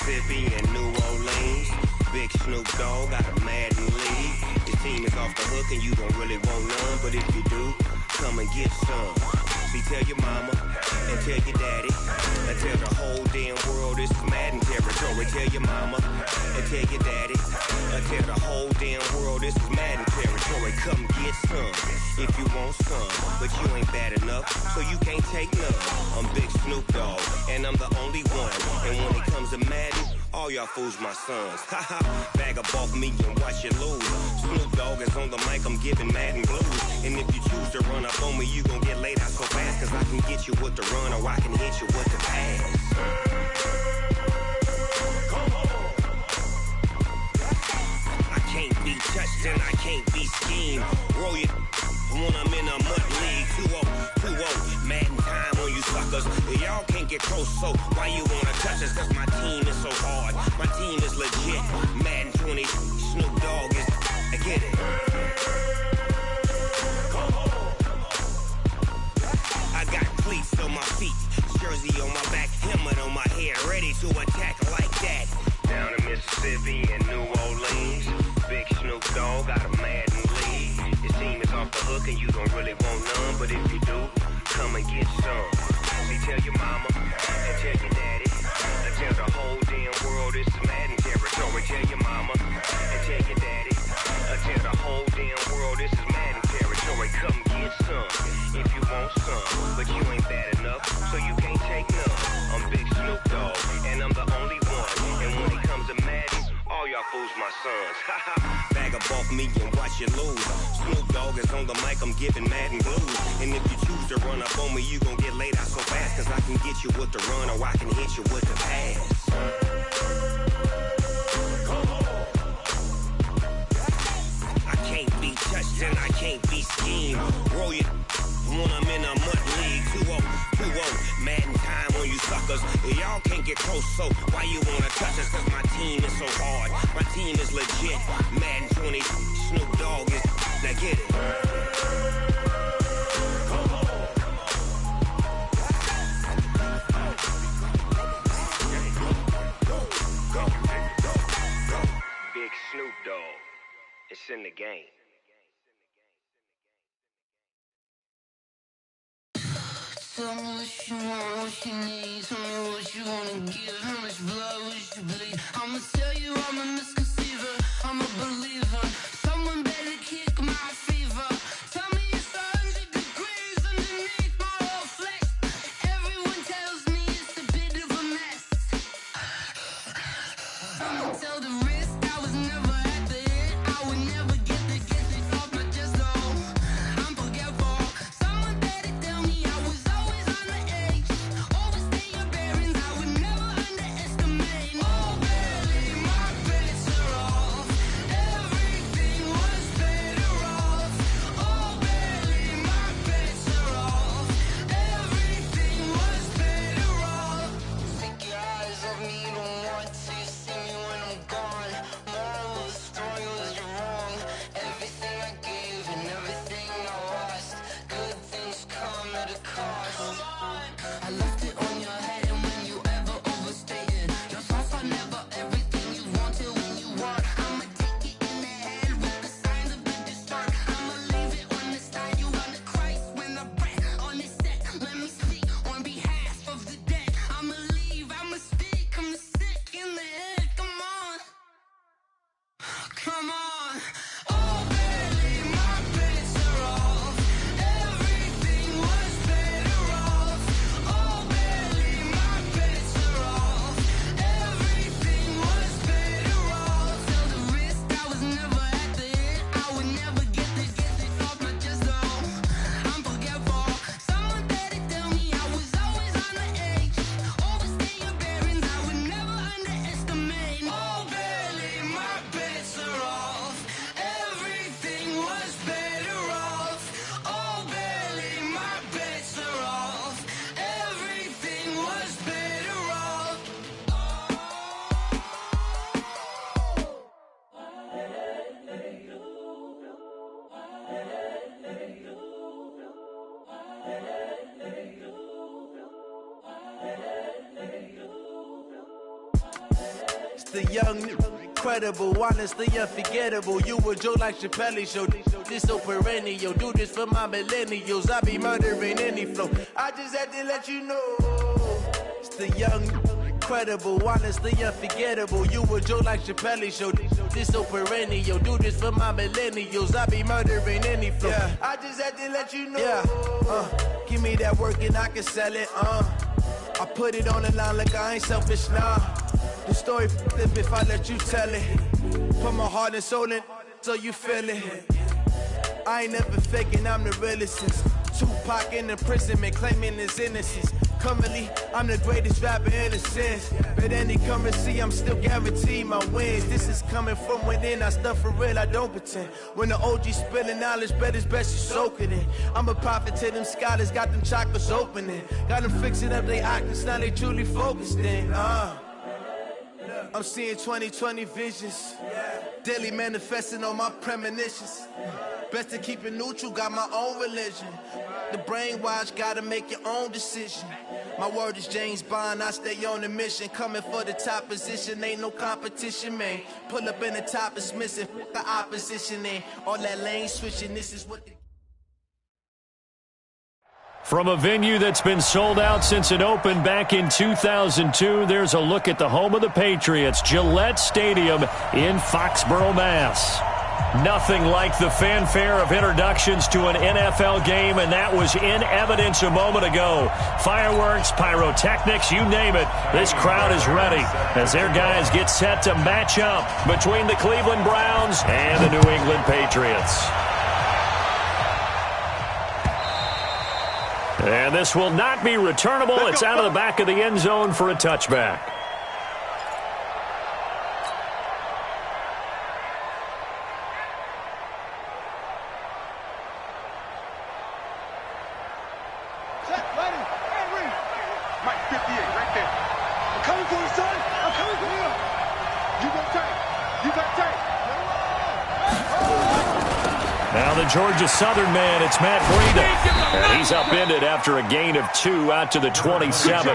Mississippi and New Orleans. Big Snoop Dogg got a Madden league. His team is off the hook and you don't really want none, but if you do, come and get some. See, tell your mama and tell your daddy and tell the whole damn world this is Madden territory. Tell your mama and tell your daddy and tell the whole damn world this is Madden territory. Come get some if you want some, but you ain't bad enough, so you can't take none. I'm Big Snoop Dogg and I'm the only one. And when it comes to Madden, all y'all fools my sons. Haha, bag up off me and watch you lose. Snoop Dogg is on the mic, I'm giving Madden blues. And if you choose to run up on me, you gon' get laid out so fast, cause I can get you with the run or I can hit you with the pass. Come on. I can't be touched and I can't be schemed. Roll it when I'm in a mud league. 2-0, Madden time on you suckers. Y'all can't get close, so why you wanna touch us? Cause my team is so hard, my team is legit. Madden 20, Snoop Dogg is, I get it. Come on. I got cleats on my feet, jersey on my back, helmet on my head, ready to attack like that. Down in Mississippi and New Orleans, Big Snoop Dogg got a Madden league. His team is off the hook and you don't really want none, but if you do, come and get some. See, tell your mama and tell your daddy and tell the whole damn world this is Madden territory. Tell your mama and tell your daddy and tell the whole damn world this is Madden territory. Come get some if you want some, but you ain't bad enough, so you can't take none. I'm Big Snoop Dogg and I'm the only one. And when it comes to Madden, all y'all fools my sons. Bag up off me and watch you lose. Snoop Dogg is on the mic, I'm giving Madden blues. And if you choose to run up on me, you gon' get laid out so fast, cause I can get you with the run or I can hit you with the pass. Come on. I can't be touched and I can't be schemed. Roll it when I'm in a mud league. 2-0, Madden time on you suckers. Y'all can't get close, so why you wanna touch us? Cause my team is so hard, my team is legit. Madden 20, Snoop Dogg is, now get it. Come on. Go. Big Snoop Dogg, it's in the game. Tell me what you want, what you need. Tell me what you wanna give. How much blood would you bleed? I'ma tell you I'm a misconceiver, I'm a believer. Someone better kick my fever. Tell me it's 100 degrees underneath my whole flesh. Everyone tells me it's a bit of a mess. I'ma tell the risk I was never at the end. I would never get this off my chest though. I'm forgetful. Someone better tell me I was always on the edge. Overstay your bearings, I would never underestimate. Oh barely, my bets are off. Everything was better off. Oh barely, my bets are off. Everything was better off. Take your eyes off me, don't want to see me when I'm gone. It's the young, incredible, honestly unforgettable. You a joke like Chappelle Show. This so perennial. Do this for my millennials. I be murdering any flow. I just had to let you know. It's the young, incredible, honestly unforgettable. You a joke like Chappelle Show. This so perennial. Do this for my millennials. I be murdering any flow. Yeah. I just had to let you know. Yeah. Give me that work and I can sell it. I put it on the line like I ain't selfish, nah. The story flip if I let you tell it. Put my heart and soul in so you feel it. I ain't never faking, I'm the realest since Tupac in imprisonment, claiming his innocence. Currently, I'm the greatest rapper in a sense. But any currency, I'm still guaranteed my wins. This is coming from within, I stuff for real, I don't pretend. When the OG spilling knowledge, bet it's best you soak it in. I'm a prophet to them scholars, got them chakras opening. Got them fixing up they octaves, now they truly focused in. I'm seeing 2020 visions. Daily manifesting on my premonitions. Best to keep it neutral, got my own religion. The brainwash, gotta make your own decision. My word is James Bond, I stay on the mission. Coming for the top position, ain't no competition, man. Pull up in the top, it's missing, the opposition in. All that lane switching, this is what the... From a venue that's been sold out since it opened back in 2002, there's a look at the home of the Patriots, Gillette Stadium in Foxborough, Mass. Nothing like the fanfare of introductions to an NFL game, and that was in evidence a moment ago. Fireworks, pyrotechnics, you name it. This crowd is ready as their guys get set to match up between the Cleveland Browns and the New England Patriots. And this will not be returnable. It's out of the back of the end zone for a touchback. Now the Georgia Southern man, it's Matt Breida. And he's upended after a gain of 2 out to the 27.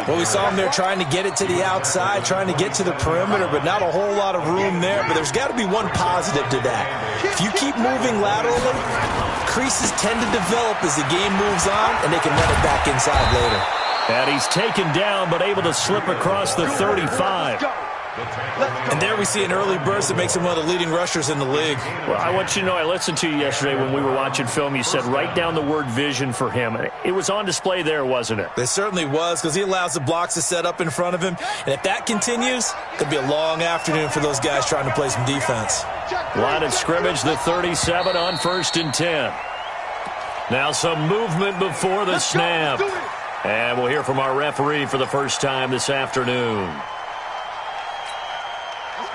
Well, we saw him there trying to get it to the outside, trying to get to the perimeter, but not a whole lot of room there. But there's got to be one positive to that. If you keep moving laterally, creases tend to develop as the game moves on, and they can run it back inside later. And he's taken down, but able to slip across the 35. And there we see an early burst that makes him one of the leading rushers in the league. Well, I want you to know, I listened to you yesterday when we were watching film. You said write down the word vision for him. It was on display there, wasn't it? It certainly was, because he allows the blocks to set up in front of him. And if that continues, it could be a long afternoon for those guys trying to play some defense. Line of scrimmage, the 37 on 1st and 10. Now some movement before the snap. And we'll hear from our referee for the first time this afternoon.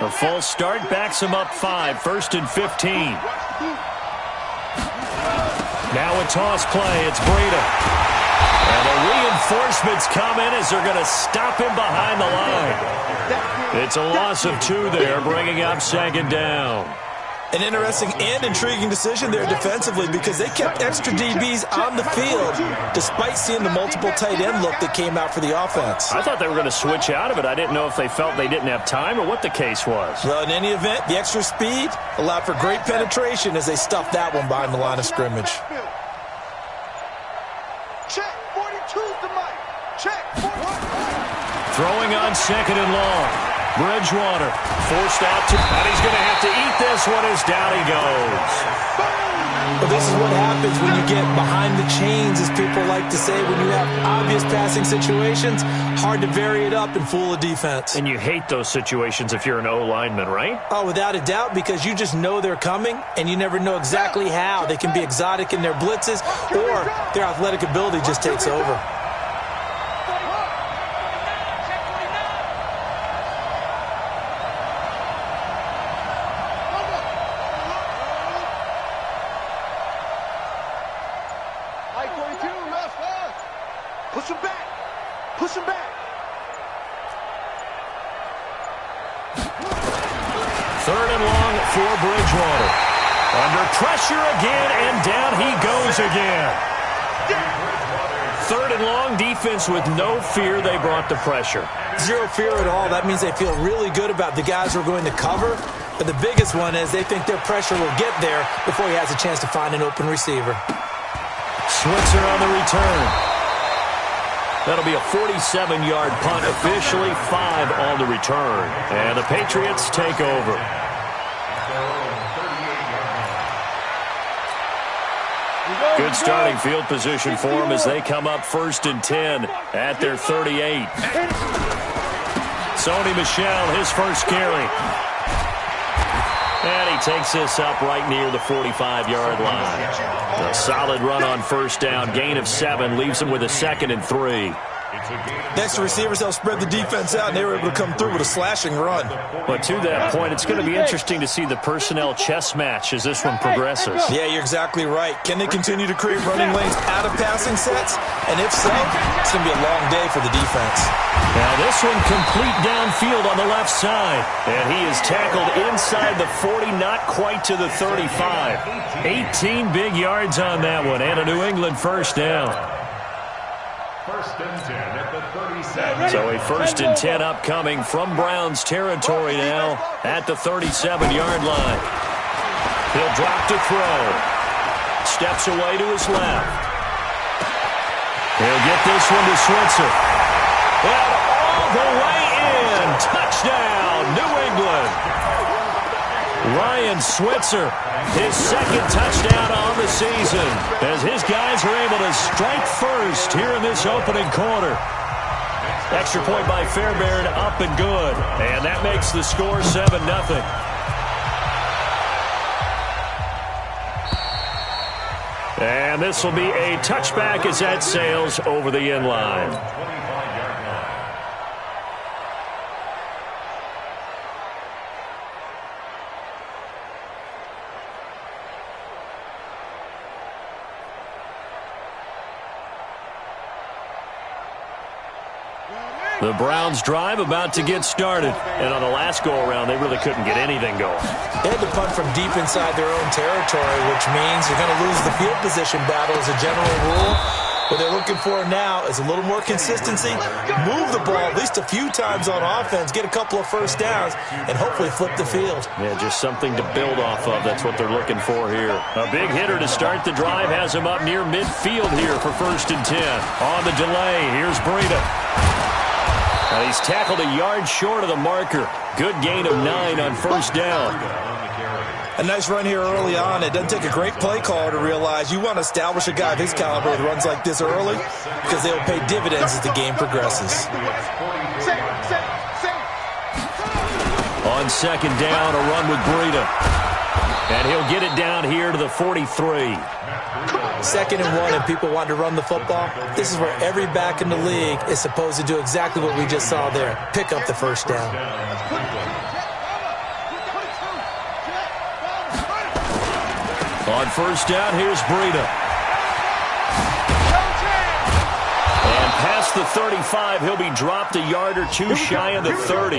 A false start backs him up 5, 1st and 15. Now a toss play, it's Breida. And the reinforcements come in as they're going to stop him behind the line. It's a loss of 2 there, bringing up 2nd down. An interesting and intriguing decision there defensively, because they kept extra DBs on the field despite seeing the multiple tight end look that came out for the offense. I thought they were going to switch out of it. I didn't know if they felt they didn't have time or what the case was. Well, in any event, the extra speed allowed for great penetration as they stuffed that one behind the line of scrimmage. Check, 42's the mic. Check, 41. Throwing on 2nd and long. Bridgewater forced out to, and he's going to have to eat this one as down he goes. Well, this is what happens when you get behind the chains, as people like to say, when you have obvious passing situations. Hard to vary it up and fool a defense. And you hate those situations if you're an O-lineman, right? Oh, without a doubt, because you just know they're coming, and you never know exactly how. They can be exotic in their blitzes, or their athletic ability just takes over. Push him back. Push him back. 3rd and long for Bridgewater. Under pressure again, and down he goes again. 3rd and long, defense with no fear. They brought the pressure. Zero fear at all. That means they feel really good about the guys who are going to cover. But the biggest one is they think their pressure will get there before he has a chance to find an open receiver. Switzer on the return. That'll be a 47-yard punt, officially 5 on the return. And the Patriots take over. Good starting field position for them as they come up 1st and 10 at their 38. Sony Michel, his first carry. And he takes this up right near the 45-yard line. A solid run on 1st down. Gain of 7 leaves him with a 2nd and 3. Next to receivers, they'll spread the defense out, and they were able to come through with a slashing run. But to that point, it's going to be interesting to see the personnel chess match as this one progresses. Yeah, you're exactly right. Can they continue to create running lanes out of passing sets? And if so, it's going to be a long day for the defense. Now this one complete downfield on the left side. And he is tackled inside the 40, not quite to the 35. 18 big yards on that one, and a New England 1st down. 1st and 10 at the 37. So a 1st and 10 upcoming from Browns territory now at the 37-yard line. He'll drop to throw. Steps away to his left. He'll get this one to Switzer. And all the way in. Touchdown, New England. Ryan Switzer, his 2nd touchdown on the season, as his guys are able to strike first here in this opening quarter. Extra point by Fairbairn, up and good. And that makes the score 7-0. And this will be a touchback as that sails over the end line. The Browns drive about to get started. And on the last go-around, they really couldn't get anything going. They had to punt from deep inside their own territory, which means you're going to lose the field position battle as a general rule. What they're looking for now is a little more consistency, move the ball at least a few times on offense, get a couple of 1st downs, and hopefully flip the field. Yeah, just something to build off of. That's what they're looking for here. A big hitter to start the drive has him up near midfield here for 1st and 10. On the delay, here's Breida. Now he's tackled a yard short of the marker. Good gain of 9 on 1st down. A nice run here early on. It doesn't take a great play caller to realize you want to establish a guy of his caliber with runs like this early because they will pay dividends as the game progresses. On 2nd down, a run with Breida. And he'll get it down here to the 43. 2nd and 1 and people want to run the football. This is where every back in the league is supposed to do exactly what we just saw there. Pick up the 1st down. On 1st down, here's Breida. And past the 35, he'll be dropped a yard or 2 shy of the 30.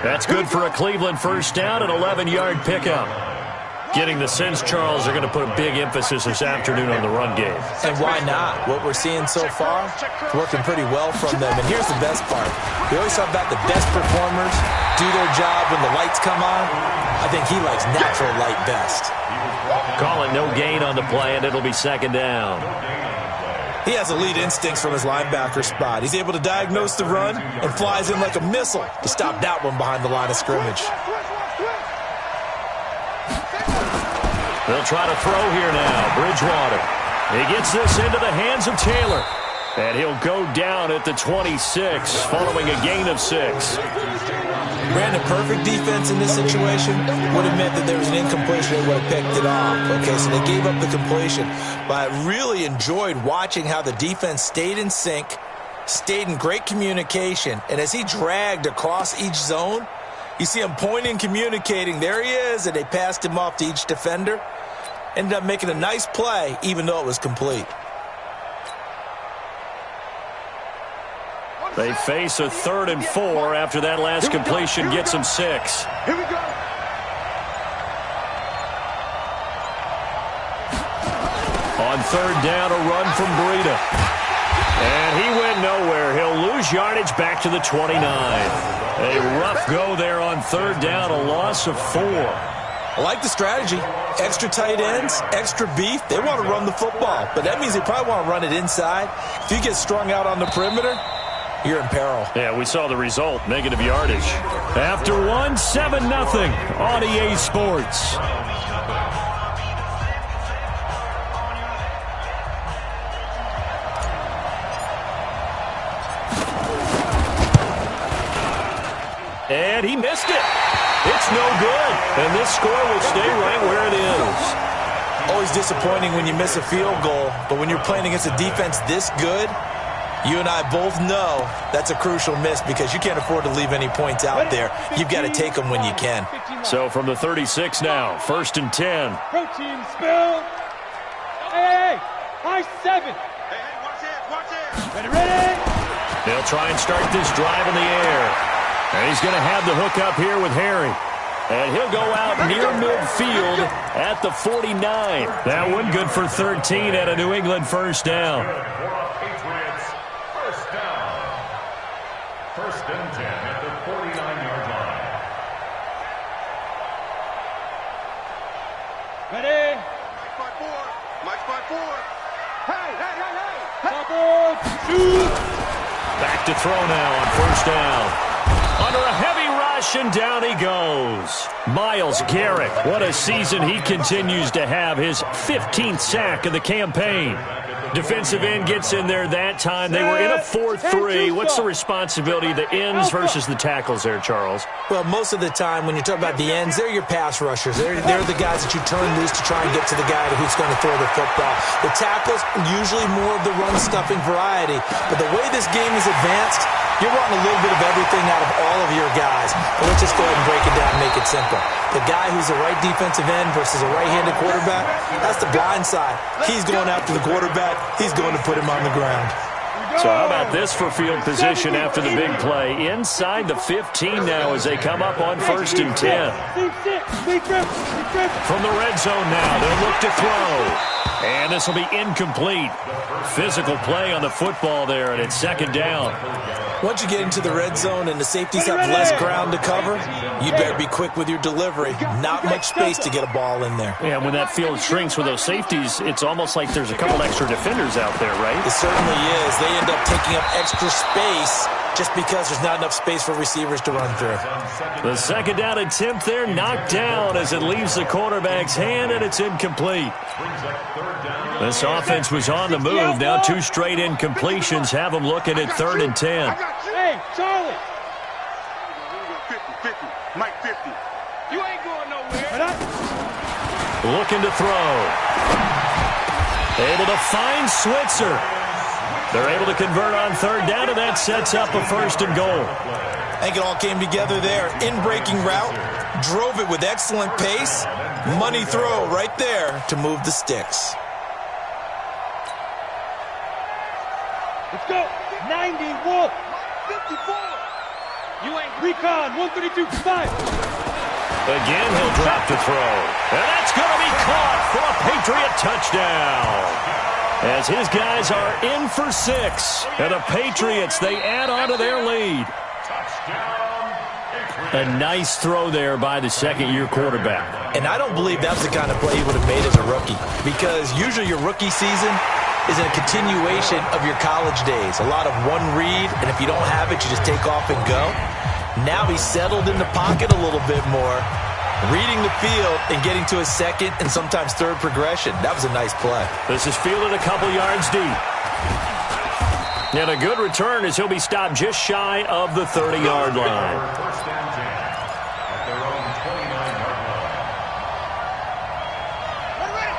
That's good for a Cleveland 1st down, an 11-yard pickup. Getting the sense, Charles, they're going to put a big emphasis this afternoon on the run game. And why not? What we're seeing so far, it's working pretty well from them. And here's the best part. We always talk about the best performers do their job when the lights come on. I think he likes natural light best. Call it no gain on the play, and it'll be 2nd down. He has elite instincts from his linebacker spot. He's able to diagnose the run and flies in like a missile to stop that one behind the line of scrimmage. They'll try to throw here now. Bridgewater. He gets this into the hands of Taylor. And he'll go down at the 26 following a gain of 6. Brandon, perfect defense in this situation would have meant that there was an incompletion and would have picked it off. Okay, so they gave up the completion. But I really enjoyed watching how the defense stayed in sync, stayed in great communication, and as he dragged across each zone, you see him pointing, communicating. There he is, and they passed him off to each defender. Ended up making a nice play, even though it was complete. They face a 3rd and 4 after that last completion gets them 6. Here we go. On 3rd down, a run from Breida. And he went nowhere. He'll lose yardage back to the 29. A rough go there on third down, a loss of 4. I like the strategy. Extra tight ends, extra beef. They want to run the football, but that means they probably want to run it inside. If you get strung out on the perimeter, you're in peril. Yeah, we saw the result, negative yardage. After 1, 7-0 on EA Sports. And he missed it. It's no good. And this score will stay right where it is. Always disappointing when you miss a field goal, but when you're playing against a defense this good, you and I both know that's a crucial miss because you can't afford to leave any points out there. You've got to take them when you can. So from the 36 now, 1st and 10. Protein spill. Hey, high 7. Hey, watch it. Ready. They'll try and start this drive in the air. And he's going to have the hook up here with Harry. And he'll go out near midfield at the 49. That one good for 13 at a New England first down. Patriots, first down. 1st and 10 at the 49-yard line. Ready. Mike's by 4. Hey. Double shoot. Back to throw now on first down. Under a heavy rush, and down he goes. Myles Garrett, what a season he continues to have. His 15th sack of the campaign. Defensive end gets in there that time. They were in a 4-3. What's the responsibility of the ends versus the tackles there, Charles? Well, most of the time when you talk about the ends, they're your pass rushers. They're the guys that you turn loose to try and get to the guy who's going to throw the football. The tackles, usually more of the run-stuffing variety. But the way this game is advanced, you're wanting a little bit of everything out of all of your guys. But let's just go ahead and break it down and make it simple. The guy who's the right defensive end versus a right-handed quarterback, that's the blind side. He's going after the quarterback. He's going to put him on the ground. So how about this for field position after the big play? Inside the 15 now as they come up on 1st and 10. From the red zone now, they'll look to throw. And this will be incomplete. Physical play on the football there, and it's 2nd down. Once you get into the red zone and the safeties have less ground to cover, you better be quick with your delivery. Not much space to get a ball in there. Yeah, when that field shrinks with those safeties, it's almost like there's a couple extra defenders out there, right? It certainly is. They end up taking up extra space just because there's not enough space for receivers to run through. The 2nd down attempt there knocked down as it leaves the quarterback's hand, and it's incomplete. This offense was on the move. Now 2 straight incompletions have them looking at 3rd and 10. Hey, Charlie. 50. Mike 50. You ain't going nowhere. Looking to throw. Able to find Switzer. They're able to convert on 3rd down, and that sets up a 1st and goal. I think it all came together there. In-breaking route, drove it with excellent pace. Money throw right there to move the sticks. Let's go. 91. 54. You ain't recon. 132. 5. Again, he'll drop to throw. And that's going to be caught for a Patriot touchdown. As his guys are in for 6. And the Patriots, they add on to their lead. A nice throw there by the 2nd-year quarterback. And I don't believe that was the kind of play he would have made as a rookie. Because usually your rookie season is a continuation of your college days. A lot of one read, and if you don't have it, you just take off and go. Now he's settled in the pocket a little bit more, reading the field and getting to his 2nd and sometimes 3rd progression. That was a nice play. This is fielded a couple yards deep. And a good return as he'll be stopped just shy of the 30-yard line. 1st and 10 at their own 29-yard line.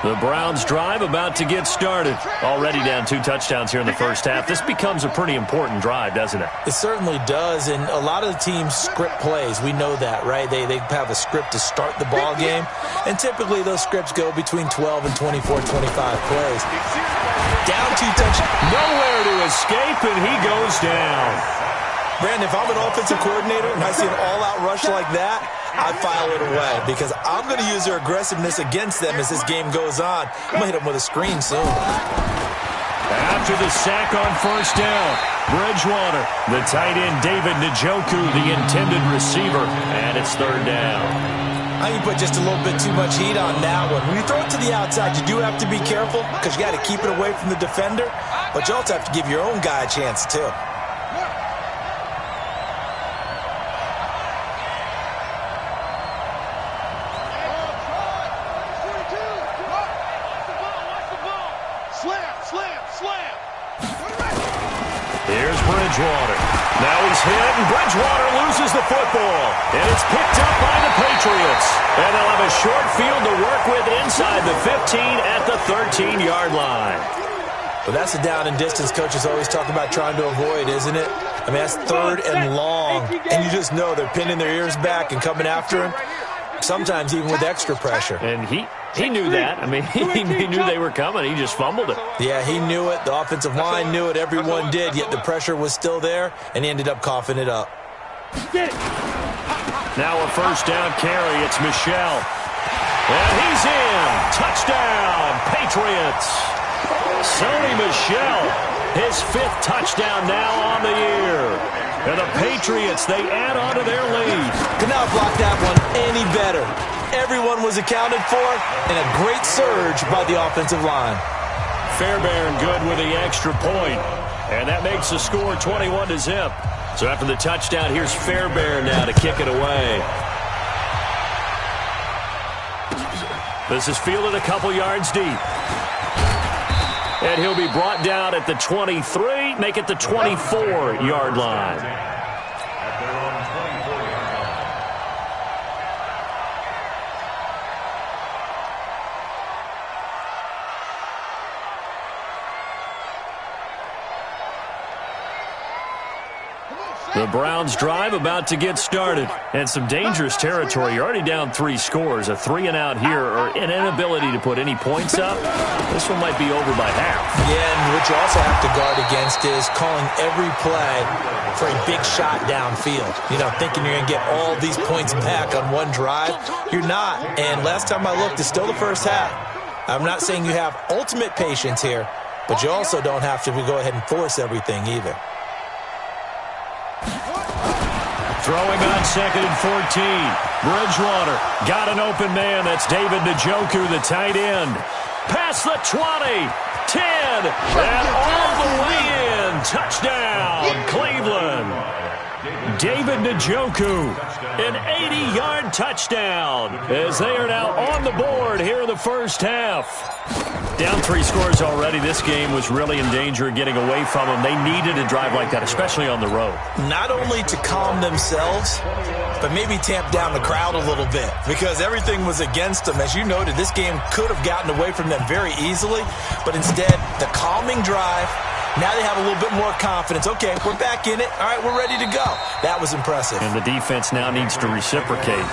The Browns drive about to get started. Already down 2 touchdowns here in the first half. This becomes a pretty important drive, doesn't it? It certainly does, and a lot of the teams script plays. We know that, right? They have a script to start the ball game, and typically those scripts go between 12 and 24, 25 plays. Down 2 touchdowns. Nowhere to escape, and he goes down. Brandon, if I'm an offensive coordinator and I see an all-out rush like that, I file it away because I'm going to use their aggressiveness against them as this game goes on. I'm going to hit them with a screen soon. After the sack on first down, Bridgewater, the tight end David Njoku, the intended receiver, and it's third down. I think you put just a little bit too much heat on that one. When you throw it to the outside, you do have to be careful because you got to keep it away from the defender, but you also have to give your own guy a chance too. Here's Bridgewater. Now he's hit, and Bridgewater loses the football. And it's picked up by the Patriots. And they'll have a short field to work with inside the 15 at the 13-yard line. Well, that's the down and distance coaches always talk about trying to avoid, isn't it? I mean, that's third and long, and you just know they're pinning their ears back and coming after him, sometimes even with extra pressure. And he knew that. I mean, he knew they were coming. He just fumbled it. Yeah, he knew it. The offensive line knew it. Everyone did, yet the pressure was still there, and he ended up coughing it up. Now a first down carry. It's Michel. And he's in. Touchdown, Patriots. Sony Michel, his 5th touchdown now on the year. And the Patriots, they add on to their lead. Could not block that one any better. Everyone was accounted for, and a great surge by the offensive line. Fairbairn good with the extra point. And that makes the score 21-0. So after the touchdown, here's Fairbairn now to kick it away. This is fielded a couple yards deep. And he'll be brought down at the 23, make it the 24-yard line. At their own 24-yard line. The Browns drive about to get started. And some dangerous territory. You're already down 3 scores. A 3-and-out here or an inability to put any points up. This one might be over by half. Yeah, and what you also have to guard against is calling every play for a big shot downfield. You know, thinking you're going to get all these points back on one drive. You're not. And last time I looked, it's still the first half. I'm not saying you have ultimate patience here, but you also don't have to go ahead and force everything either. Throwing on 2nd and 14. Bridgewater got an open man. That's David Njoku, the tight end. Past the 20, 10, and all the way in. Touchdown, Cleveland. David Njoku, an 80-yard touchdown as they are now on the board here in the first half. Down 3 scores already. This game was really in danger of getting away from them. They needed a drive like that, especially on the road. Not only to calm themselves, but maybe tamp down the crowd a little bit because everything was against them. As you noted, this game could have gotten away from them very easily, but instead, the calming drive, now they have a little bit more confidence. Okay, we're back in it. All right, we're ready to go. That was impressive. And the defense now needs to reciprocate.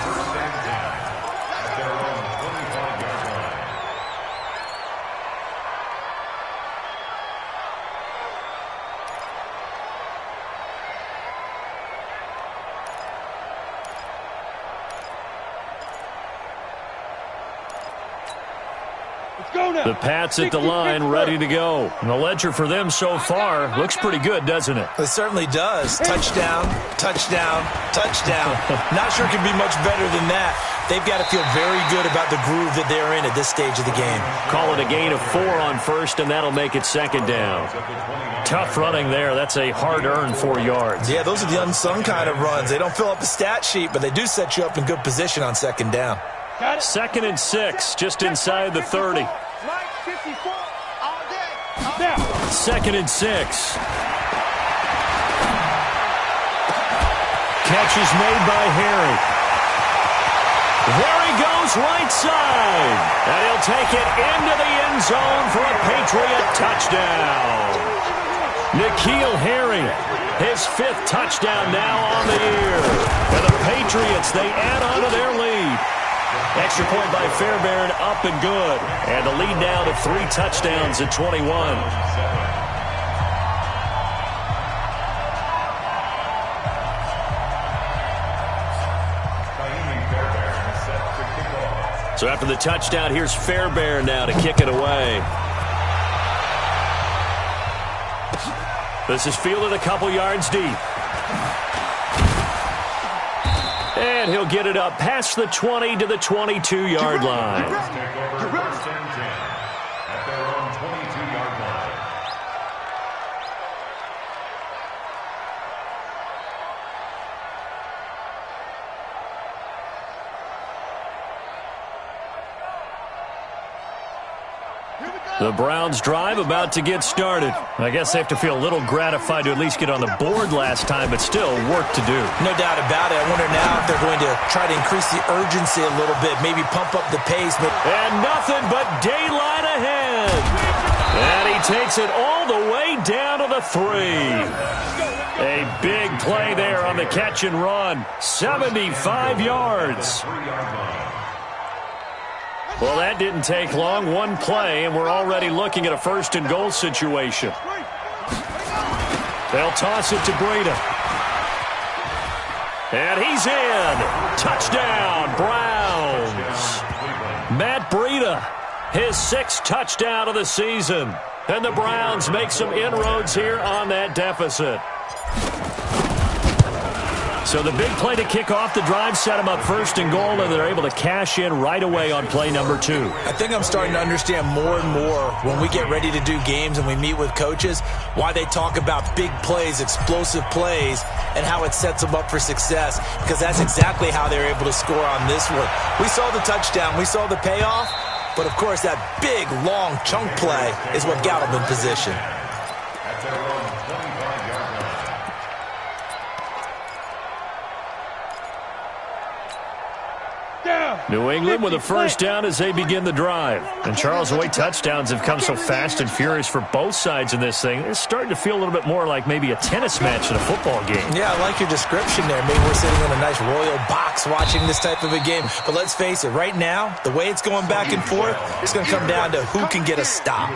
The Pats at the line, ready to go. And the ledger for them so far looks pretty good, doesn't it? It certainly does. Touchdown, touchdown, touchdown. Not sure it can be much better than that. They've got to feel very good about the groove that they're in at this stage of the game. Call it a gain of 4 on first, and that'll make it 2nd down. Tough running there. That's a hard-earned 4 yards. Yeah, those are the unsung kind of runs. They don't fill up a stat sheet, but they do set you up in good position on 2nd down. 2nd and 6, just inside the 30. 2nd and 6. Catch is made by Harry. There he goes right side. And he'll take it into the end zone for a Patriot touchdown. N'Keal Harry, his 5th touchdown now on the year. And the Patriots, they add on to their lead. Extra point by Fairbairn, up and good. And the lead now to 3 touchdowns at 21. So after the touchdown, here's Fairbairn now to kick it away. This is fielded a couple yards deep. And he'll get it up past the 20 to the 22-yard line. Take over first and 10 at their own 22-yard line. The Browns drive about to get started. I guess they have to feel a little gratified to at least get on the board last time, but still work to do. No doubt about it. I wonder now if they're going to try to increase the urgency a little bit, maybe pump up the pace. And nothing but daylight ahead. And he takes it all the way down to the 3. A big play there on the catch and run. 75 yards. Well, that didn't take long. One play, and we're already looking at a first and goal situation. They'll toss it to Breida. And he's in. Touchdown, Browns. Matt Breida, his 6th touchdown of the season. And the Browns make some inroads here on that deficit. So the big play to kick off the drive set them up first and goal, and they're able to cash in right away on play number 2. I think I'm starting to understand more and more when we get ready to do games and we meet with coaches why they talk about big plays, explosive plays, and how it sets them up for success, because that's exactly how they're able to score on this one. We saw the touchdown. We saw the payoff, but, of course, that big, long chunk play is what got them in position. At their own 25-yard line. New England with a first down as they begin the drive. And Charles, the way touchdowns have come so fast and furious for both sides in this thing, it's starting to feel a little bit more like maybe a tennis match in a football game. Yeah, I like your description there. Maybe we're sitting in a nice royal box watching this type of a game. But let's face it, right now, the way it's going back and forth, it's going to come down to who can get a stop.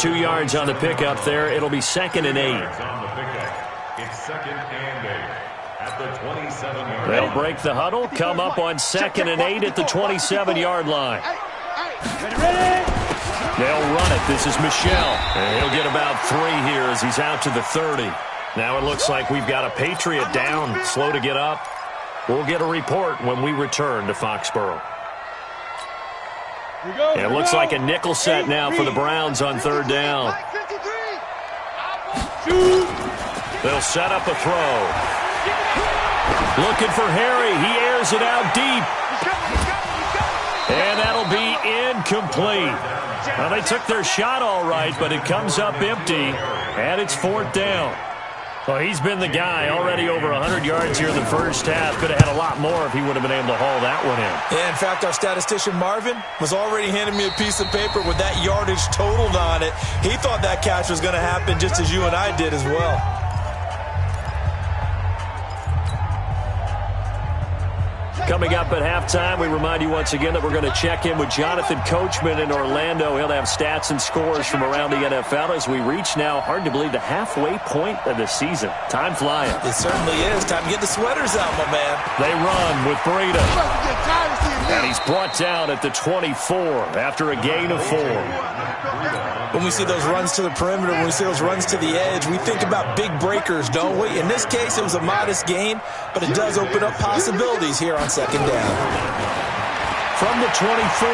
2 yards on the pickup there. It'll be 2nd and 8. It's 2nd and 8. At the 27-yard They'll break the huddle, come up on 2nd and 8 at the 27-yard line. They'll run it. This is Michelle. And he'll get about 3 here as he's out to the 30. Now it looks like we've got a Patriot down, slow to get up. We'll get a report when we return to Foxborough. It looks like a nickel set now for the Browns on 3rd down. They'll set up a throw. Looking for Harry. He airs it out deep. And that'll be incomplete. Well, they took their shot all right, but it comes up empty, and it's 4th down. Well, he's been the guy, already over 100 yards here in the first half. Could have had a lot more if he would have been able to haul that one in. Yeah, in fact, our statistician Marvin was already handing me a piece of paper with that yardage totaled on it. He thought that catch was going to happen just as you and I did as well. Coming up at halftime, we remind you once again that we're going to check in with Jonathan Coachman in Orlando. He'll have stats and scores from around the NFL as we reach now, hard to believe, the halfway point of the season. Time flying. It certainly is. Time to get the sweaters out, my man. They run with Breida. And he's brought down at the 24 after a gain of 4. When we see those runs to the perimeter, when we see those runs to the edge, we think about big breakers, don't we? In this case, it was a modest gain, but it does open up possibilities here on 2nd down. From the 24,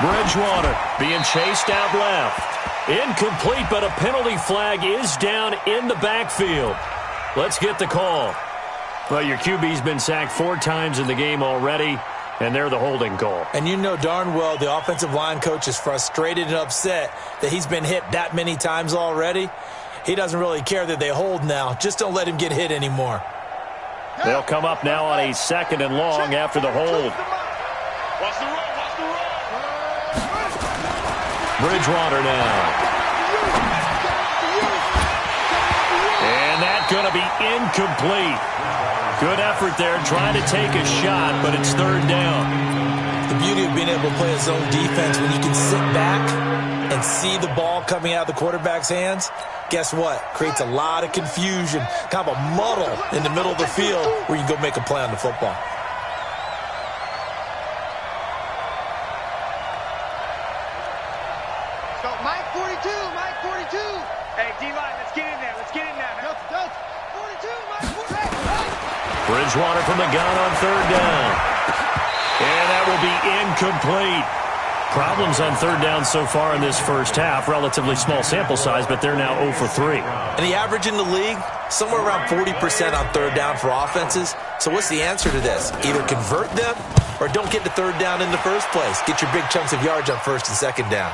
Bridgewater being chased out left. Incomplete, but a penalty flag is down in the backfield. Let's get the call. Well, your QB's been sacked 4 times in the game already, and they're the holding call. And you know darn well the offensive line coach is frustrated and upset that he's been hit that many times already. He doesn't really care that they hold now. Just don't let him get hit anymore. They'll come up now on a 2nd and long after the hold. Bridgewater now. And that's going to be incomplete. Good effort there trying to take a shot, but it's 3rd down. The beauty of being able to play a zone defense when you can sit back and see the ball coming out of the quarterback's hands, guess what? Creates a lot of confusion, kind of a muddle in the middle of the field where you can go make a play on the football. So Mike 42, Hey, D-line, let's get in there. Let's get in there. Go. 42, Bridgewater from the gun on third down. And that will be incomplete. Problems on third down so far in this first half. Relatively small sample size, but they're now 0 for 3. And the average in the league, somewhere around 40% on third down for offenses. So what's the answer to this? Either convert them or don't get to third down in the first place. Get your big chunks of yards on first and second down.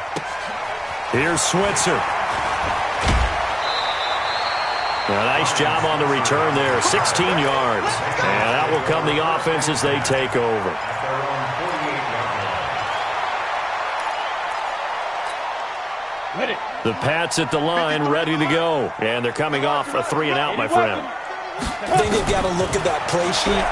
Here's Switzer. A nice job on the return there, 16 yards. And that will come the offense as they take over. The Pats at the line, ready to go. And they're coming off a 3-and-out, my friend. I think they've got to look at that play sheet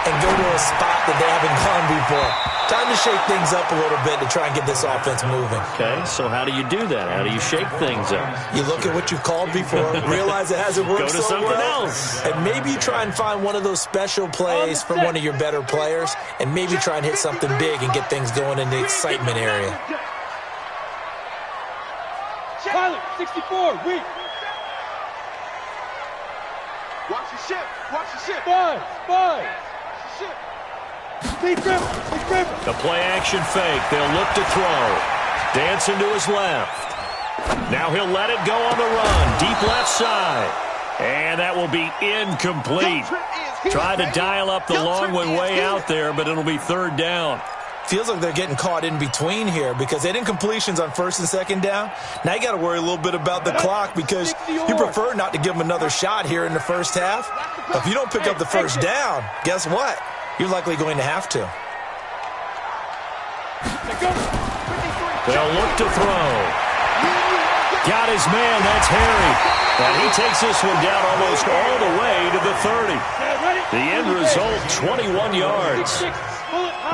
and go to a spot that they haven't gone before. Time to shake things up a little bit to try and get this offense moving. Okay, so how do you do that? How do you shake things up? You look at what you've called before, realize it hasn't worked so well. Go to something else. And maybe you try and find one of those special plays from one of your better players, and maybe try and hit something big and get things going in the excitement area. Pilot, 64, weak. Watch the ship. Watch the ship. Five. Steve Griffin. The play action fake. They'll look to throw. Dancing to his left. Now he'll let it go on the run. Deep left side. And that will be incomplete. Try to dial up the long way out there, but it'll be third down. Feels like they're getting caught in between here because they didn't completions on first and second down. Now you got to worry a little bit about the clock because you prefer not to give them another shot here in the first half. If you don't pick up the first down, guess what? You're likely going to have to. They'll look to throw. Got his man. That's Harry. And he takes this one down almost all the way to the 30. The end result, 21 yards.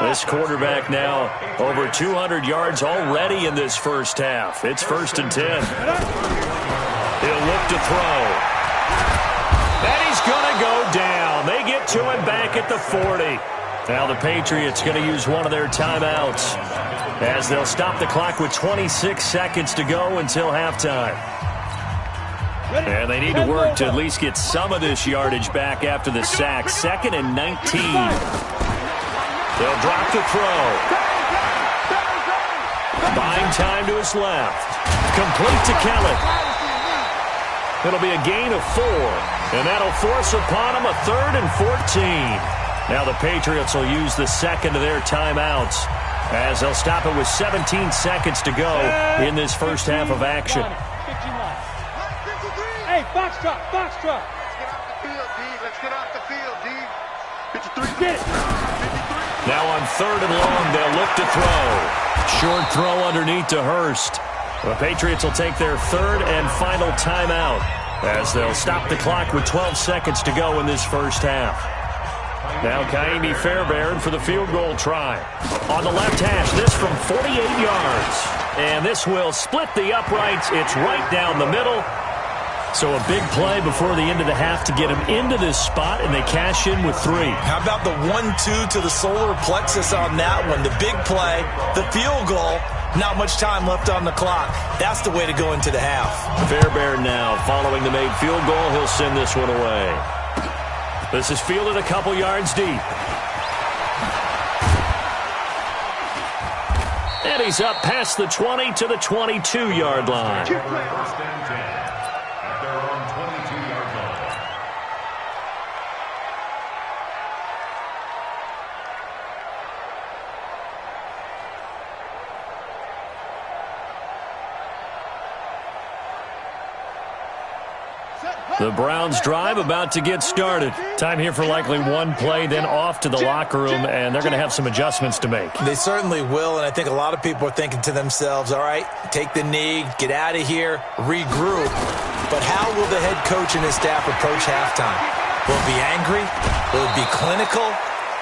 This quarterback now over 200 yards already in this first half. It's 1st and 10. He'll look to throw. And he's going to go down. They get to him back at the 40. Now the Patriots going to use one of their timeouts as they'll stop the clock with 26 seconds to go until halftime. And they need to work to at least get some of this yardage back after the sack. 2nd and 19. They'll drop the throw. Buying time to his left. Complete to Kelly. It'll be a gain of 4. And that'll force upon him a 3rd and 14. Now the Patriots will use the second of their timeouts as they'll stop it with 17 seconds to go in this first half of action. Hey, box truck. Let's get off the field, D. 53. Get it. Now on 3rd and long, they'll look to throw. Short throw underneath to Hurst. The Patriots will take their 3rd and final timeout as they'll stop the clock with 12 seconds to go in this first half. Now Kaimi Fairbairn for the field goal try. On the left hash, this from 48 yards. And this will split the uprights. It's right down the middle. So a big play before the end of the half to get him into this spot, and they cash in with 3. How about the 1-2 to the solar plexus on that one? The big play, the field goal, not much time left on the clock. That's the way to go into the half. Fairbairn now following the made field goal. He'll send this one away. This is fielded a couple yards deep. And he's up past the 20 to the 22-yard line. First and 10 at their own 22-yard line. The Browns drive about to get started. Time here for likely one play, then off to the locker room, and they're going to have some adjustments to make. They certainly will, and I think a lot of people are thinking to themselves, all right, take the knee, get out of here, regroup. But how will the head coach and his staff approach halftime? Will it be angry? Will it be clinical?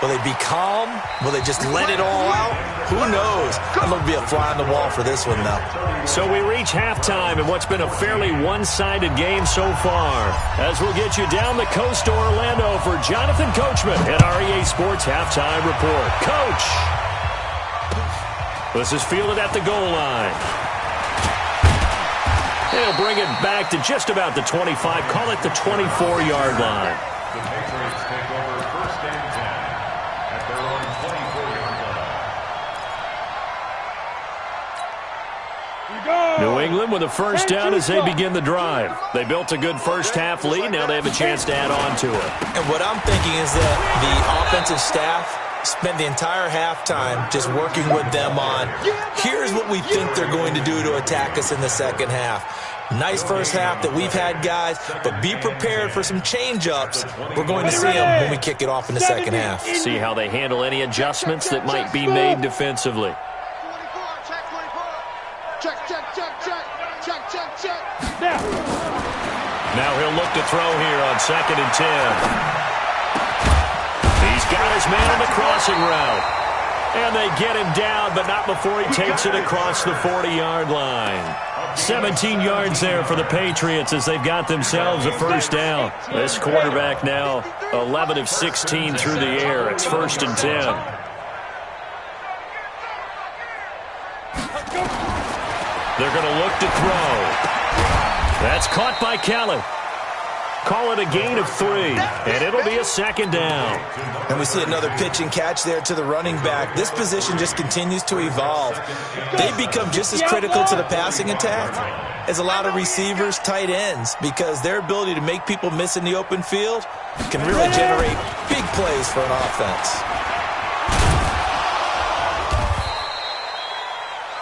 Will they be calm? Will they just let it all out? Who knows? I'm going to be a fly on the wall for this one, though. So we reach halftime in what's been a fairly one-sided game so far. As we'll get you down the coast to Orlando for Jonathan Coachman at REA Sports Halftime Report. Coach! This is fielded at the goal line. They'll bring it back to just about the 25. Call it the 24-yard line. The Patriots take over 1st and 10 at their own 24-yard line. New England with a first down as they begin the drive. They built a good first-half lead. Now they have a chance to add on to it. And what I'm thinking is that the offensive staff spent the entire halftime just working with them on, here's what we think they're going to do to attack us in the second half. Nice first half that we've had, guys, but be prepared for some change-ups. We're going to see them when we kick it off in the second half. See how they handle any adjustments that might be made defensively. Now he'll look to throw here on 2nd and 10. He's got his man on the crossing route. And they get him down, but not before he takes it across the 40-yard line. 17 yards there for the Patriots as they've got themselves a first down. This quarterback now 11 of 16 through the air. It's 1st and 10. They're going to look to throw. That's caught by Kelly. Call it a gain of 3, and it'll be a 2nd down. And we see another pitch and catch there to the running back. This position just continues to evolve. They become just as critical to the passing attack as a lot of receivers, tight ends, because their ability to make people miss in the open field can really generate big plays for an offense.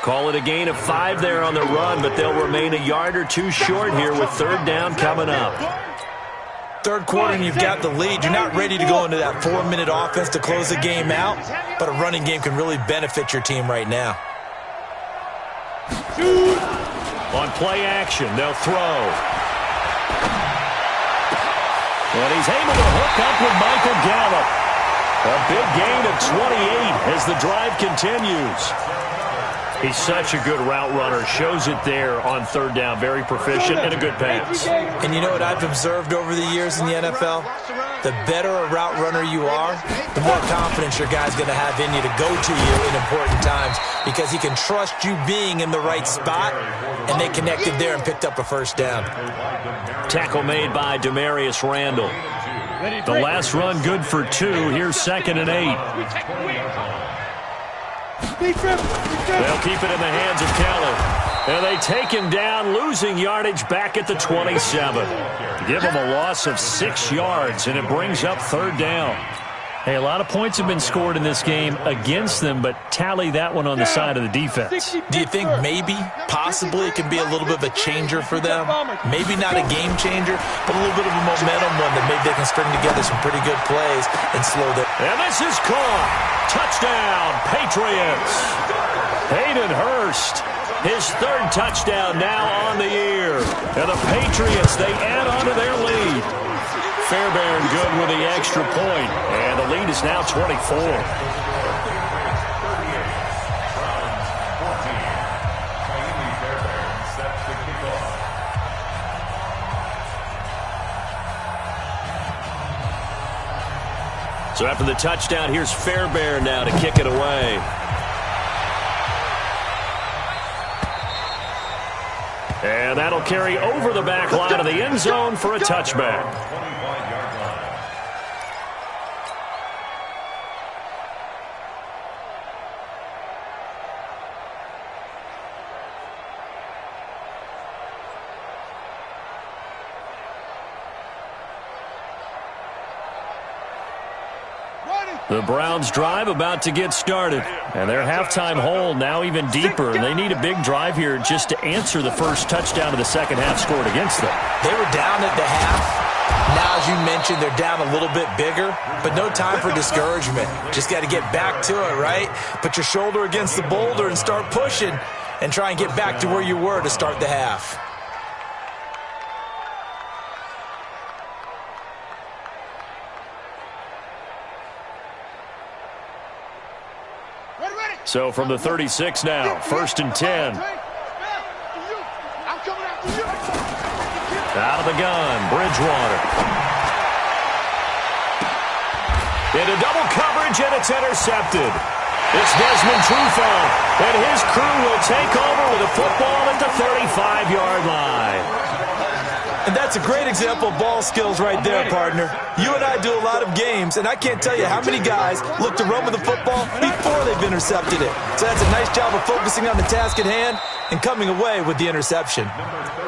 Call it a gain of 5 there on the run, but they'll remain a yard or 2 short here with 3rd down coming up. Third quarter and you've got the lead. You're not ready to go into that 4-minute offense to close the game out, but a running game can really benefit your team right now. On play action, they'll throw. And he's able to hook up with Michael Gallup. A big gain of 28 as the drive continues. He's such a good route runner. Shows it there on 3rd down. Very proficient and a good pass. And you know what I've observed over the years in the NFL? The better a route runner you are, the more confidence your guy's going to have in you to go to you in important times because he can trust you being in the right spot, and they connected there and picked up a first down. Tackle made by Demarius Randall. The last run good for 2. Here's 2nd and 8. They'll keep it in the hands of Kelly. And they take him down, losing yardage back at the 27. Give him a loss of 6 yards, and it brings up 3rd down. Hey, a lot of points have been scored in this game against them, but tally that one on the side of the defense. Do you think maybe, possibly, it can be a little bit of a changer for them? Maybe not a game changer, but a little bit of a momentum one that maybe they can string together some pretty good plays and slow them. And this is caught. Touchdown, Patriots. Hayden Hurst, his 3rd touchdown now on the year. And the Patriots, they add on to their lead. Fairbairn good with the extra point, and the lead is now 24. So after the touchdown, here's Fairbairn now to kick it away. And that'll carry over the back line of the end zone for a touchback. The Browns drive about to get started. And their halftime hole now even deeper. And they need a big drive here just to answer the first touchdown of the second half scored against them. They were down at the half. Now, as you mentioned, they're down a little bit bigger, but no time for discouragement. Just got to get back to it, right? Put your shoulder against the boulder and start pushing and try and get back to where you were to start the half. So from the 36 now, 1st and 10. Out of the gun, Bridgewater. Into double coverage, and it's intercepted. It's Desmond Trufant, and his crew will take over with a football at the 35-yard line. And that's a great example of ball skills right there, partner. You and I do a lot of games, and I can't tell you how many guys look to run with the football before they've intercepted it. So that's a nice job of focusing on the task at hand and coming away with the interception.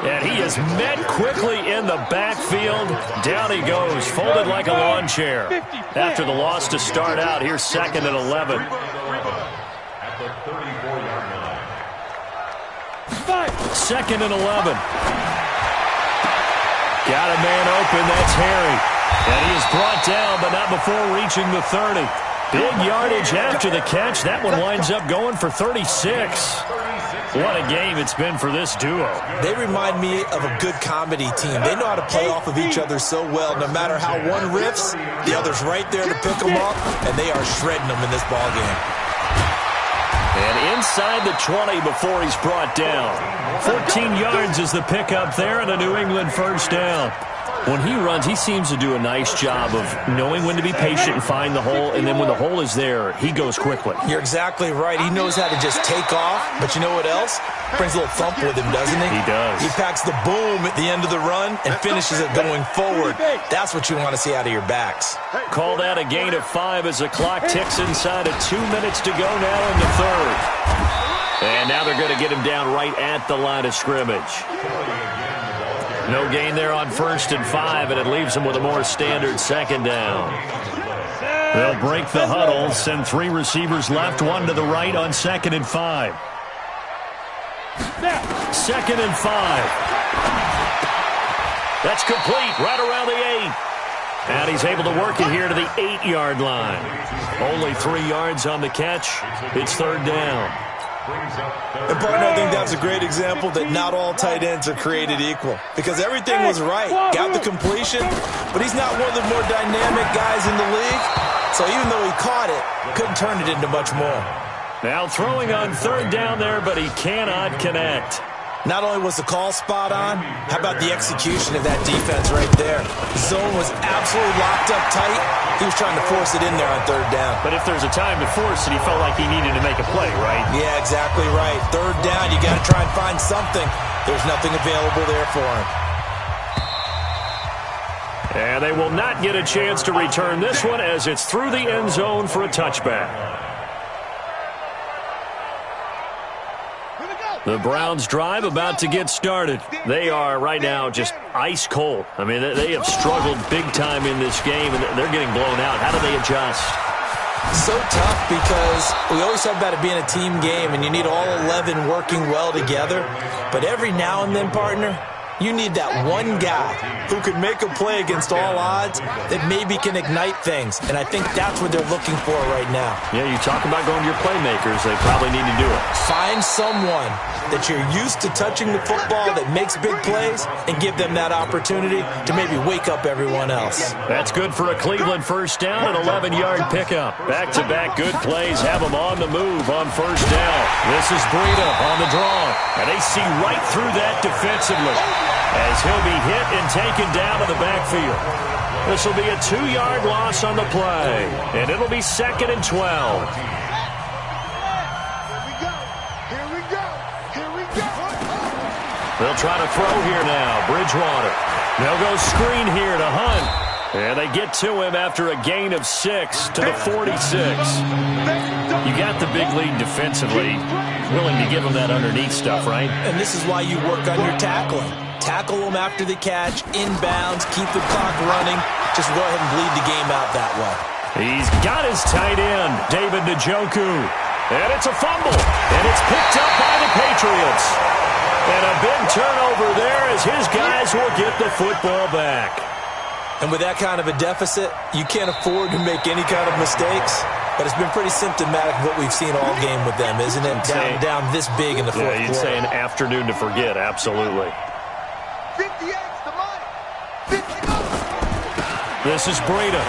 And he is met quickly in the backfield. Down he goes, folded like a lawn chair. After the loss to start out, here's 2nd and 11. At the 34-yard line. 2nd and 11. Got a man open, that's Harry. And he is brought down, but not before reaching the 30. Big yardage after the catch. That one winds up going for 36. What a game it's been for this duo. They remind me of a good comedy team. They know how to play off of each other so well. No matter how one riffs, the other's right there to pick them up, and they are shredding them in this ball game. And inside the 20 before he's brought down. 14 yards is the pickup there and a New England first down. When he runs, he seems to do a nice job of knowing when to be patient and find the hole, and then when the hole is there, he goes quickly. You're exactly right. He knows how to just take off, but you know what else? Brings a little thump with him, doesn't he? He does. He packs the boom at the end of the run and finishes it going forward. That's what you want to see out of your backs. Call that a gain of 5 as the clock ticks inside of 2 minutes to go now in the third. And now they're going to get him down right at the line of scrimmage. No gain there on 1st and 5, and it leaves them with a more standard 2nd down. They'll break the huddle, send 3 receivers left, 1 to the right on 2nd and 5. 2nd and 5. That's complete right around the 8. And he's able to work it here to the 8-yard line. Only 3 yards on the catch. It's 3rd down. And, partner, I think that's a great example that not all tight ends are created equal. Because everything was right. Got the completion, but he's not one of the more dynamic guys in the league. So even though he caught it, couldn't turn it into much more. Now throwing on 3rd down there, but he cannot connect. Not only was the call spot on, how about the execution of that defense right there? Zone was absolutely locked up tight. He was trying to force it in there on 3rd down. But if there's a time to force it, he felt like he needed to make a play, right? Yeah, exactly right. 3rd down, you got to try and find something. There's nothing available there for him. And they will not get a chance to return this one as it's through the end zone for a touchback. The Browns drive about to get started. They are right now just ice cold. I mean, they have struggled big time in this game, and they're getting blown out. How do they adjust? So tough because we always talk about it being a team game, and you need all 11 working well together. But every now and then, partner, you need that one guy who can make a play against all odds that maybe can ignite things. And I think that's what they're looking for right now. Yeah, you talk about going to your playmakers. They probably need to do it. Find someone that you're used to touching the football that makes big plays and give them that opportunity to maybe wake up everyone else. That's good for a Cleveland first down, an 11-yard pickup. Back-to-back good plays have them on the move on 1st down. This is Breida on the draw, and they see right through that defensively as he'll be hit and taken down to the backfield. This will be a 2-yard loss on the play, and it'll be 2nd and 12. They'll try to throw here now. Bridgewater. They'll go screen here to Hunt. And they get to him after a gain of 6 to the 46. You got the big lead defensively. Willing to give him that underneath stuff, right? And this is why you work on your tackling. Tackle them after the catch, inbounds, keep the clock running. Just go ahead and bleed the game out that way. He's got his tight end, David Njoku. And it's a fumble. And it's picked up by the Patriots. And a big turnover there as his guys will get the football back. And with that kind of a deficit, you can't afford to make any kind of mistakes. But it's been pretty symptomatic of what we've seen all game with them, isn't it? Down this big in the fourth quarter. Yeah, you'd say an afternoon to forget, absolutely. 58's the money. 50. This is Breida.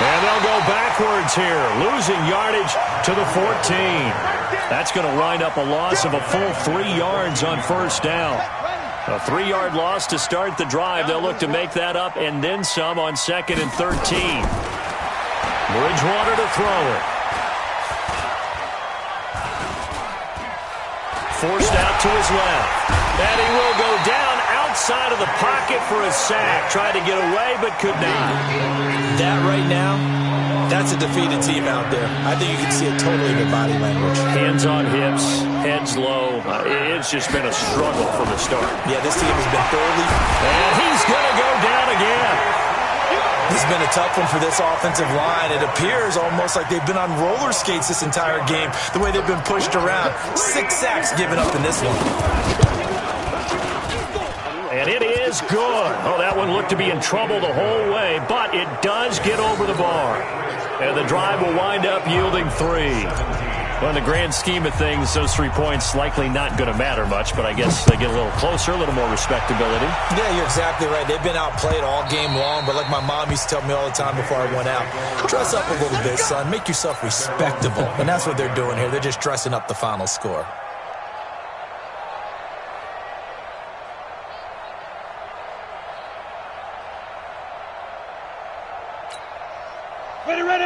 And they'll go backwards here, losing yardage to the 14. That's going to wind up a loss of a full 3 yards on 1st down. A 3-yard loss to start the drive. They'll look to make that up and then some on 2nd and 13. Bridgewater to throw it. Forced out to his left. And he will go down outside of the pocket for a sack. Tried to get away, but could not. That right now, that's a defeated team out there. I think you can see it totally in their body language. Hands on hips, heads low. It's just been a struggle from the start. Yeah, this team has been thoroughly... And he's going to go down again. This has been a tough one for this offensive line. It appears almost like they've been on roller skates this entire game, the way they've been pushed around. 6 sacks given up in this one. And it is good. Oh, that one looked to be in trouble the whole way, but it does get over the bar. And the drive will wind up yielding 3. Well, in the grand scheme of things, those 3 points likely not going to matter much, but I guess they get a little closer, a little more respectability. Yeah, you're exactly right. They've been outplayed all game long, but like my mom used to tell me all the time before I went out, dress up a little bit, son. Make yourself respectable. And that's what they're doing here. They're just dressing up the final score.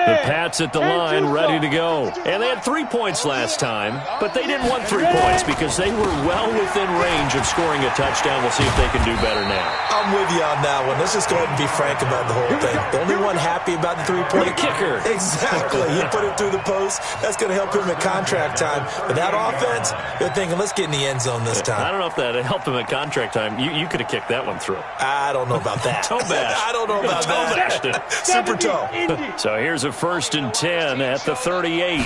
The Pats at the line, ready to go. And they had 3 points last time, but they didn't want 3 points because they were well within range of scoring a touchdown. We'll see if they can do better now. I'm with you on that one. Let's just go ahead and be frank about the whole thing. The only one happy about the 3-point kicker. Exactly. He put it through the post. That's going to help him at contract time. But that offense, they're thinking, let's get in the end zone this time. I don't know if that helped him at contract time. You could have kicked that one through. I don't know about that. Toe bash. I don't know about that. Toe bashed it. Super toe. So here's a 1st and 10 at the 38.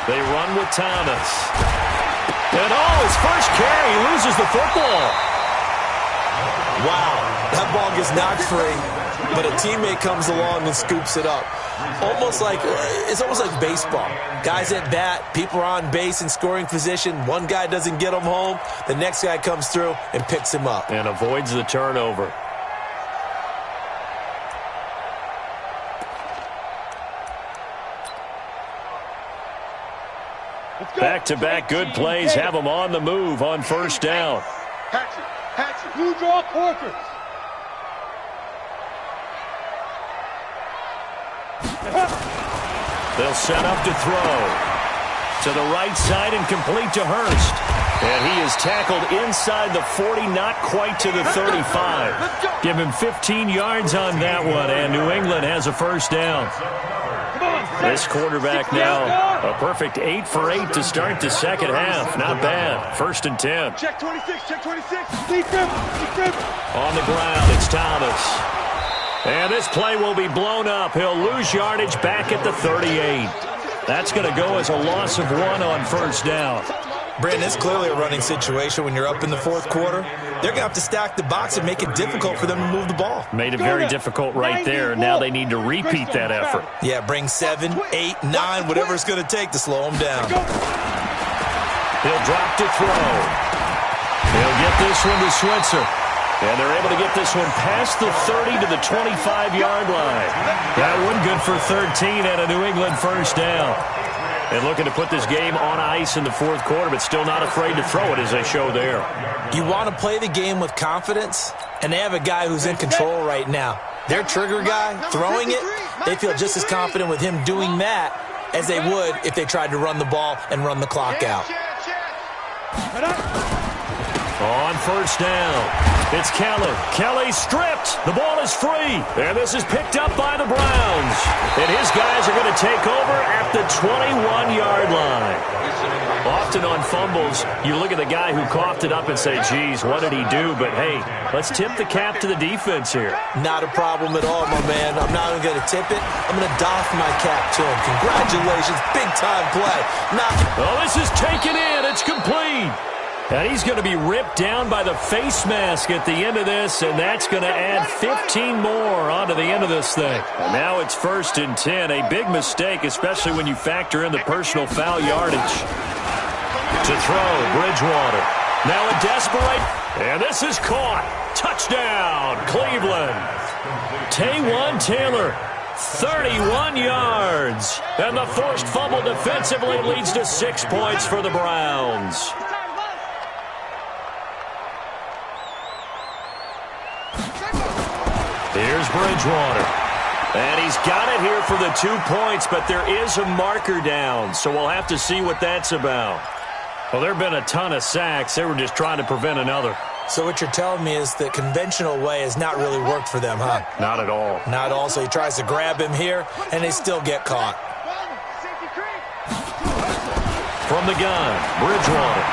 They run with Thomas. And his first carry, he loses the football. Wow, that ball gets knocked free, but a teammate comes along and scoops it up. It's almost like baseball. Guys at bat, people are on base in scoring position. One guy doesn't get him home. The next guy comes through and picks him up. And avoids the turnover. Back-to-back good plays have them on the move on 1st down. Hatchet, blue draw Corkers. They'll set up to throw. To the right side and complete to Hurst. And he is tackled inside the 40, not quite to the 35. Give him 15 yards on that one, and New England has a 1st down. This quarterback now, a perfect 8 for 8 to start the second half. Not bad. 1st and 10. Check 26, check 26. Deep river. On the ground, it's Thomas. And this play will be blown up. He'll lose yardage back at the 38. That's going to go as a loss of 1 on 1st down. Brandon, it's clearly a running situation when you're up in the 4th quarter. They're going to have to stack the box and make it difficult for them to move the ball. Made it very difficult right there. Now they need to repeat that effort. Yeah, bring 7, 8, 9, whatever it's going to take to slow them down. He'll drop to throw. He'll get this one to Switzer. And they're able to get this one past the 30 to the 25-yard line. That one good for 13 and a New England 1st down. And looking to put this game on ice in the 4th quarter, but still not afraid to throw it as they show there. You want to play the game with confidence, and they have a guy who's in control right now. Their trigger guy, throwing it, they feel just as confident with him doing that as they would if they tried to run the ball and run the clock out. On 1st down, it's Kelly. Kelly stripped. The ball is free. And this is picked up by the Browns. And his guys are going to take over at the 21-yard line. Often on fumbles, you look at the guy who coughed it up and say, geez, what did he do? But, hey, let's tip the cap to the defense here. Not a problem at all, my man. I'm not even going to tip it. I'm going to doff my cap to him. Congratulations. Big-time play. Oh, this is taken in. It's complete. And he's going to be ripped down by the face mask at the end of this, and that's going to add 15 more onto the end of this thing. And now it's 1st and 10. A big mistake, especially when you factor in the personal foul yardage. To throw, Bridgewater. Now a desperate, and this is caught. Touchdown, Cleveland. Taywan Taylor, 31 yards. And the forced fumble defensively leads to 6 points for the Browns. Here's Bridgewater. And he's got it here for the 2 points, but there is a marker down, so we'll have to see what that's about. Well, there have been a ton of sacks. They were just trying to prevent another. So what you're telling me is the conventional way has not really worked for them, huh? Not at all. Not at all. So he tries to grab him here, and they still get caught. From the gun, Bridgewater.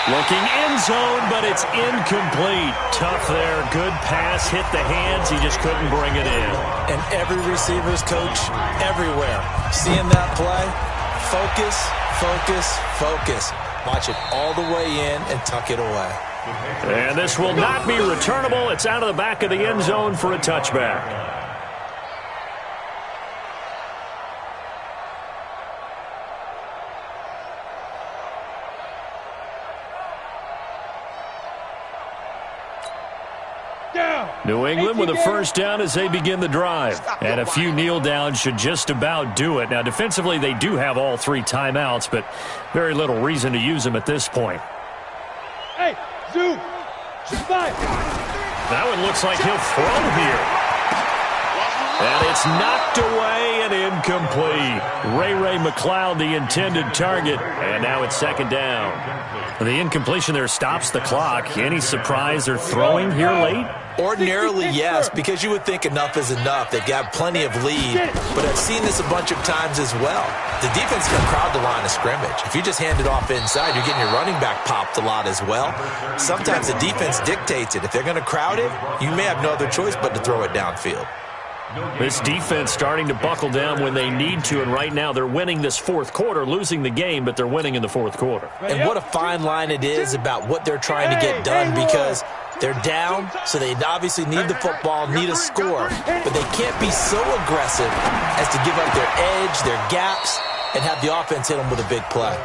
Looking end zone, but it's incomplete. Tough there. Good pass. Hit the hands. He just couldn't bring it in. And every receiver's coach everywhere. Seeing that play, focus, focus, focus. Watch it all the way in and tuck it away. And this will not be returnable. It's out of the back of the end zone for a touchback. New England with a first down as they begin the drive. And a few kneel downs should just about do it. Now, defensively, they do have all 3 timeouts, but very little reason to use them at this point. Hey, Zoo! That one looks like he'll throw here. And it's knocked away and incomplete. Ray McLeod, the intended target. And now it's second down. The incompletion there stops the clock. Any surprise they're throwing here late? Ordinarily, yes, because you would think enough is enough. They've got plenty of lead, but I've seen this a bunch of times as well. The defense can crowd the line of scrimmage. If you just hand it off inside, you're getting your running back popped a lot as well. Sometimes the defense dictates it. If they're going to crowd it, you may have no other choice but to throw it downfield. This defense starting to buckle down when they need to, and right now they're winning this fourth quarter, losing the game, but they're winning in the fourth quarter. And what a fine line it is about what they're trying to get done, because they're down, so they obviously need the football, need a score, but they can't be so aggressive as to give up their edge, their gaps, and have the offense hit them with a big play.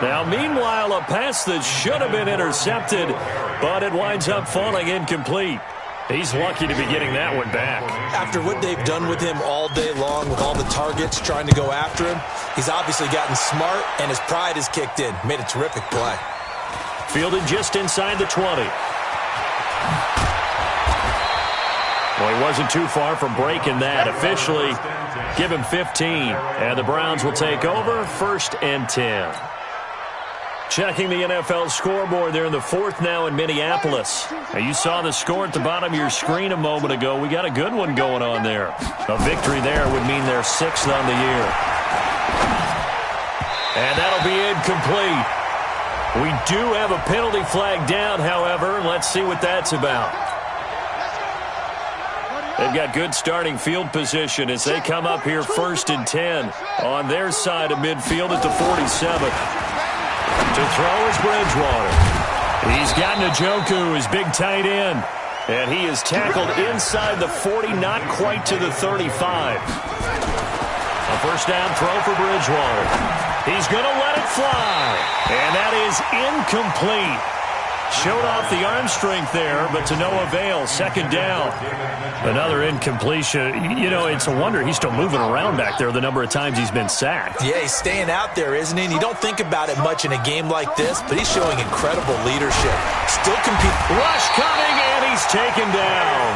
Now, meanwhile, a pass that should have been intercepted, but it winds up falling incomplete. He's lucky to be getting that one back. After what they've done with him all day long, with all the targets trying to go after him, he's obviously gotten smart, and his pride has kicked in. Made a terrific play. Fielded just inside the 20. Well, he wasn't too far from breaking that. Officially, give him 15. And the Browns will take over, 1st and 10. Checking the NFL scoreboard there in the 4th now in Minneapolis. Now, you saw the score at the bottom of your screen a moment ago. We got a good one going on there. A victory there would mean they're 6th on the year. And that'll be incomplete. We do have a penalty flag down, however. Let's see what that's about. They've got good starting field position as they come up here 1st and 10 on their side of midfield at the 47. To throw is Bridgewater. He's got Njoku, his big tight end. And he is tackled inside the 40, not quite to the 35. A first down throw for Bridgewater. He's going to let it fly. And that is incomplete. Showed off the arm strength there, but to no avail. Second down. Another incompletion. You know, it's a wonder he's still moving around back there the number of times he's been sacked. Yeah, he's staying out there, isn't he? And you don't think about it much in a game like this, but he's showing incredible leadership. Still competing. Rush coming, and he's taken down.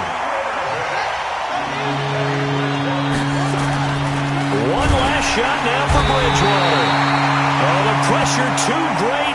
One last shot now for Bridgewater. Oh, the pressure too great.